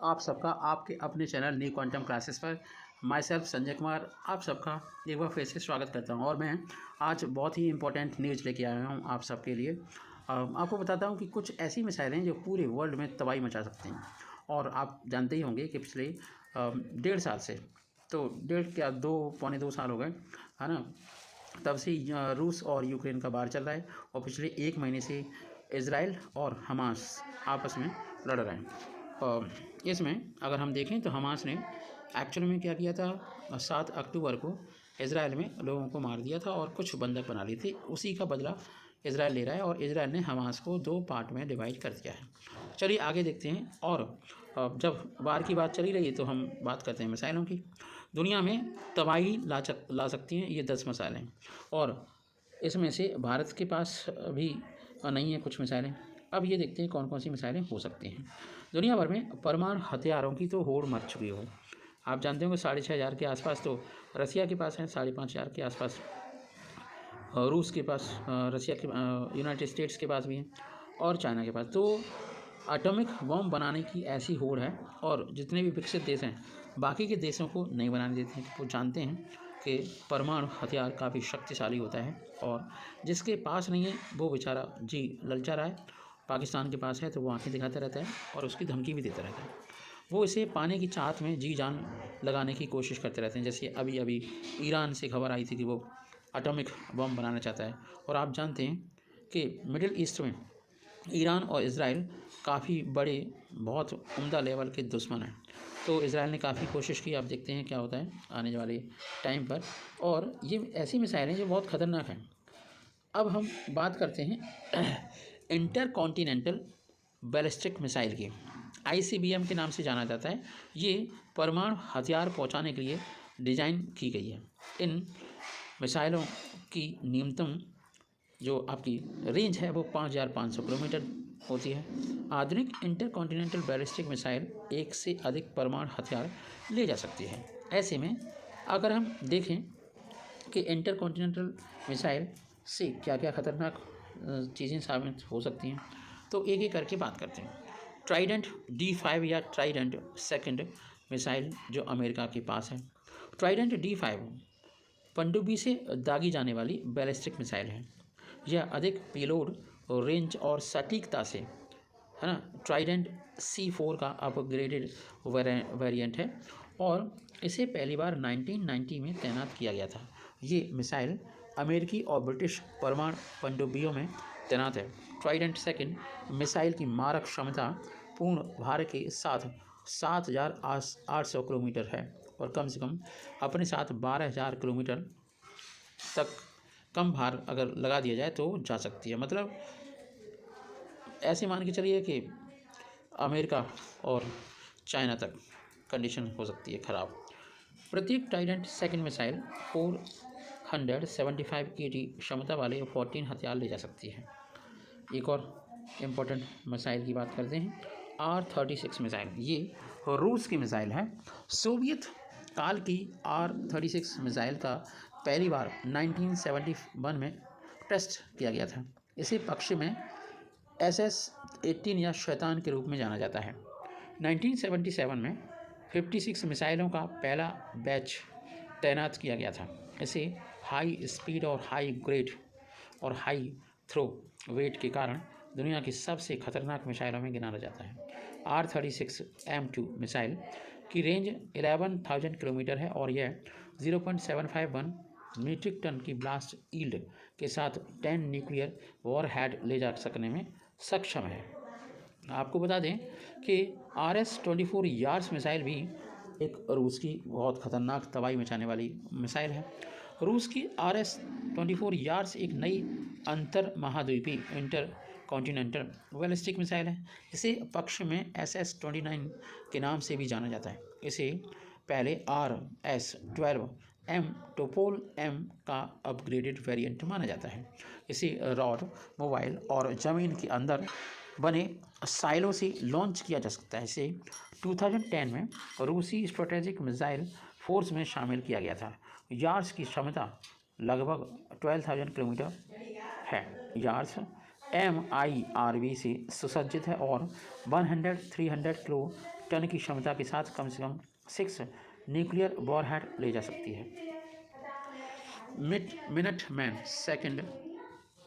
आप सबका आपके अपने चैनल न्यू क्वांटम क्लासेस पर माई सेल्फ संजय कुमार आप सबका एक बार फिर से स्वागत करता हूं। और मैं आज बहुत ही इंपॉर्टेंट न्यूज़ लेके आया हूं आप सबके लिए। आपको बताता हूं कि कुछ ऐसी मिसाइलें जो पूरे वर्ल्ड में तबाही मचा सकती हैं। और आप जानते ही होंगे कि पिछले 1.5 साल से, तो 2.5 पौने 2 साल हो गए, है ना, तब से रूस और यूक्रेन का वार चल रहा है। और पिछले 1 महीने से इजराइल और हमास आपस में लड़ रहे हैं। इसमें अगर हम देखें तो हमास ने एक्चुअल में क्या किया था, 7 अक्टूबर को इजराइल में लोगों को मार दिया था और कुछ बंधक बना लिए थे। उसी का बदला इजराइल ले रहा है और इजराइल ने हमास को 2 पार्ट में डिवाइड कर दिया है। चलिए आगे देखते हैं। और जब वार की बात चली रही है तो हम बात करते हैं मिसाइलों की। दुनिया में तबाही ला सकती हैं ये 10 मिसाइलें, और इसमें से भारत के पास भी नहीं है कुछ मिसाइलें। अब ये देखते हैं कौन कौन सी मिसाइलें हो सकती हैं। दुनिया भर में परमाणु हथियारों की तो होड़ मच चुकी हो। आप जानते होंगे 6,500 के आसपास तो रसिया के पास है, 5,500 के आसपास रूस के पास, रसिया के यूनाइटेड स्टेट्स के पास भी है और चाइना के पास। तो एटॉमिक बम बनाने की ऐसी होड़ है, और जितने भी विकसित देश हैं बाकी के देशों को नहीं बनाने देते हैं। वो जानते हैं कि परमाणु हथियार काफ़ी शक्तिशाली होता है, और जिसके पास नहीं है वो बेचारा जी ललचा रहा है। पाकिस्तान के पास है तो वो आंखें दिखाता रहता है और उसकी धमकी भी देता रहता है। वो इसे पाने की चाहत में जी जान लगाने की कोशिश करते रहते हैं। जैसे अभी अभी ईरान से खबर आई थी कि वो एटॉमिक बम बनाना चाहता है। और आप जानते हैं कि मिडिल ईस्ट में ईरान और इजराइल काफ़ी बड़े, बहुत उम्दा लेवल के दुश्मन हैं। तो इजराइल ने काफ़ी कोशिश की। आप देखते हैं क्या होता है आने वाले टाइम पर। और ये ऐसी मिसाइलें जो बहुत ख़तरनाक हैं। अब हम बात करते हैं इंटर कॉन्टिनेंटल बैलिस्टिक मिसाइल की। ICBM के नाम से जाना जाता है। ये परमाणु हथियार पहुंचाने के लिए डिज़ाइन की गई है। इन मिसाइलों की न्यूनतम जो आपकी रेंज है वो 5,500 किलोमीटर होती है। आधुनिक इंटर कॉन्टिनेंटल बैलिस्टिक मिसाइल एक से अधिक परमाणु हथियार ले जा सकती है। ऐसे में अगर हम देखें कि इंटर कॉन्टिनेंटल मिसाइल से क्या क्या ख़तरनाक चीज़ें साबित हो सकती हैं, तो एक एक करके बात करते हैं। ट्राइडेंट D5 या ट्राइडेंट सेकंड मिसाइल जो अमेरिका के पास है। ट्राइडेंट D5 पनडुब्बी से दागी जाने वाली बैलिस्टिक मिसाइल है। यह अधिक पेलोड रेंज और सटीकता से, है ना, ट्राइडेंट C4 का अपग्रेडेड वेरिएंट है, और इसे पहली बार 1990 में तैनात किया गया था। ये मिसाइल अमेरिकी और ब्रिटिश परमाणु पनडुब्बियों में तैनात है। ट्राइडेंट सेकंड मिसाइल की मारक क्षमता पूर्ण भार के साथ 7,800 किलोमीटर है, और कम से कम अपने साथ 12,000 किलोमीटर तक कम भार अगर लगा दिया जाए तो जा सकती है। मतलब ऐसे मान के चलिए कि अमेरिका और चाइना तक कंडीशन हो सकती है ख़राब। प्रत्येक ट्राइडेंट सेकंड मिसाइल 475 kg क्षमता वाले 14 हथियार ले जा सकती है। एक और इम्पोर्टेंट मिसाइल की बात करते हैं, R-36 मिसाइल। ये रूस की मिसाइल है। सोवियत काल की R-36 मिसाइल का पहली बार 1971 में टेस्ट किया गया था। इसे पश्चिम में SS-18 या शैतान के रूप में जाना जाता है। 1977 में 56 मिसाइलों का पहला बैच तैनात किया गया था। इसे हाई स्पीड और हाई ग्रेड और हाई थ्रो वेट के कारण दुनिया की सबसे खतरनाक मिसाइलों में गिना जाता है। R-36 M2 मिसाइल की रेंज 11,000 किलोमीटर है, और यह 0.751 मीट्रिक टन की ब्लास्ट यील्ड के साथ 10 न्यूक्लियर वॉरहेड ले जा सकने में सक्षम है। आपको बता दें कि RS-24 यार्स मिसाइल भी एक रूस की बहुत ख़तरनाक तबाही मचाने वाली मिसाइल है। रूस की RS-24 यार्स एक नई अंतर महाद्वीपीय इंटर कॉन्टिनेंटल बैलिस्टिक मिसाइल है। इसे पश्चिम में SS-29 के नाम से भी जाना जाता है। इसे पहले RS-12M टोपोल M का अपग्रेडेड वेरिएंट माना जाता है। इसे रॉड, मोबाइल और ज़मीन के अंदर बने साइलो से लॉन्च किया जा सकता है। इसे 2010 में रूसी स्ट्रेटेजिक मिसाइल फोर्स में शामिल किया गया था। यार्स की क्षमता लगभग 12,000 किलोमीटर है। यार्स MIRV से सुसज्जित है और 100-300 किलो टन की क्षमता के साथ कम से कम 6 न्यूक्लियर वॉरहेड ले जा सकती है। Minuteman second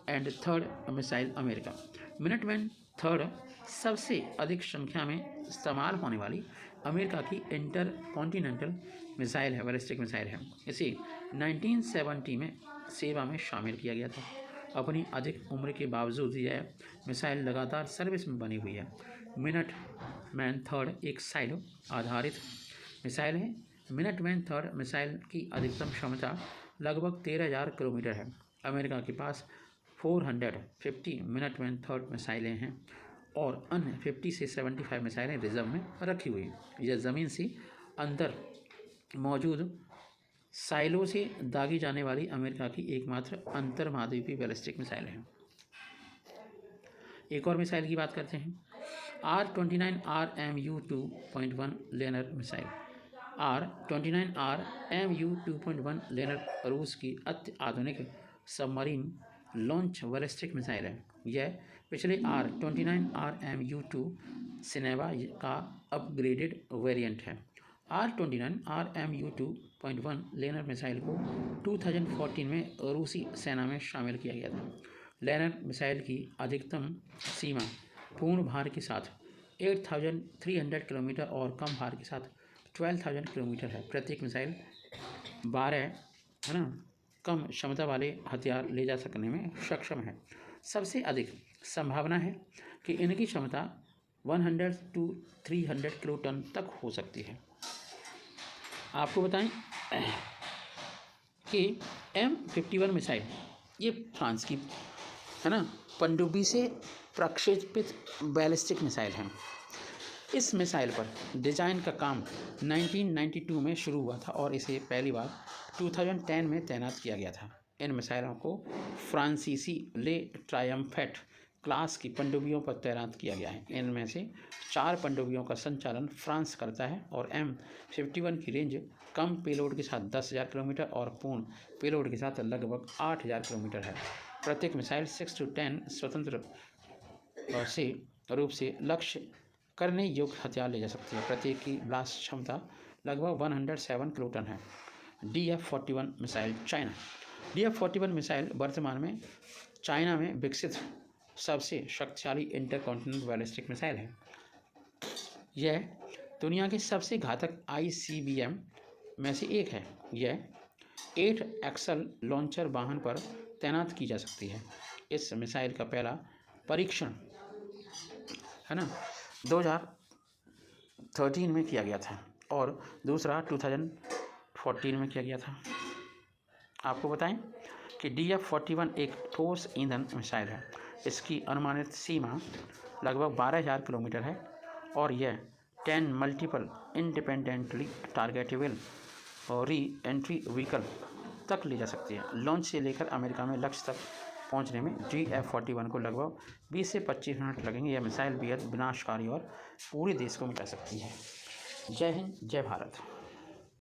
and third missile America. Minuteman third सबसे अधिक संख्या में इस्तेमाल होने वाली अमेरिका की इंटर कॉन्टिनेंटल मिसाइल है, बैलिस्टिक मिसाइल है। इसे 1970 में सेवा में शामिल किया गया था। अपनी अधिक उम्र के बावजूद यह मिसाइल लगातार सर्विस में बनी हुई है। मिनट मैन थर्ड एक साइलो आधारित मिसाइल है। मिनट मैन थर्ड मिसाइल की अधिकतम क्षमता लगभग 13,000 किलोमीटर है। अमेरिका के पास 450 मिनट मैन थर्ड मिसाइलें हैं और अन्य 50 से 75 मिसाइलें रिजर्व में रखी हुई हैं। यह ज़मीन से अंदर मौजूद साइलो से दागी जाने वाली अमेरिका की एकमात्र अंतर महाद्वीपीय बैलिस्टिक मिसाइल है। एक और मिसाइल की बात करते हैं। R-29 RMU-2.1 learner missile. R-29 RMU-2.1 learner रूस की अति आधुनिक सबमरीन लॉन्च बैलिस्टिक मिसाइल है। यह पिछले R-29 RMU-2 सिनेवा का अपग्रेडेड वेरिएंट है। R-29 RMU-2.1 लेनर मिसाइल को 2014 में रूसी सेना में शामिल किया गया था। लेनर मिसाइल की अधिकतम सीमा पूर्ण भार के साथ 8,300 किलोमीटर और कम भार के साथ 12,000 किलोमीटर है। प्रत्येक मिसाइल 12 कम क्षमता वाले हथियार ले जा सकने में सक्षम है। सबसे अधिक संभावना है कि इनकी क्षमता 100 to 300 किलोटन तक हो सकती है। आपको बताएं कि M51 मिसाइल ये फ्रांस की पनडुब्बी से प्रक्षेपित बैलिस्टिक मिसाइल है। इस मिसाइल पर डिज़ाइन का काम 1992 में शुरू हुआ था और इसे पहली बार 2010 में तैनात किया गया था। इन मिसाइलों को फ्रांसीसी ले ट्रायम्फेट क्लास की पनडुब्बियों पर तैनात किया गया है। इनमें से 4 पनडुब्बियों का संचालन फ्रांस करता है और M51 की रेंज कम पेलोड के साथ 10,000 किलोमीटर और पूर्ण पेलोड के साथ लगभग 8,000 किलोमीटर है। प्रत्येक मिसाइल 6 to 10 स्वतंत्र से रूप से लक्ष्य करने योग्य हथियार ले जा सकती है। प्रत्येक की ब्लास्ट क्षमता लगभग 107 किलोटन है। DF-41 missile China. DF-41 missile वर्तमान में चाइना में विकसित सबसे शक्तिशाली इंटरकॉन्टिनेंटल बैलिस्टिक मिसाइल है। यह दुनिया के सबसे घातक ICBM में से एक है। यह 8 एक्सल लॉन्चर वाहन पर तैनात की जा सकती है। इस मिसाइल का पहला परीक्षण 2013 में किया गया था और दूसरा 2014 में किया गया था। आपको बताएं कि DF-41 एक ठोस ईंधन मिसाइल है। इसकी अनुमानित सीमा लगभग 12,000 किलोमीटर है और यह 10 मल्टीपल इंडिपेंडेंटली टारगेटेबल और री एंट्री व्हीकल तक ले जा सकती है। लॉन्च से लेकर अमेरिका में लक्ष्य तक पहुंचने में DF-41 को लगभग 20 से 25 मिनट लगेंगे। यह मिसाइल बेहद विनाशकारी और पूरे देश को मिटा सकती है। जय हिंद, जय भारत।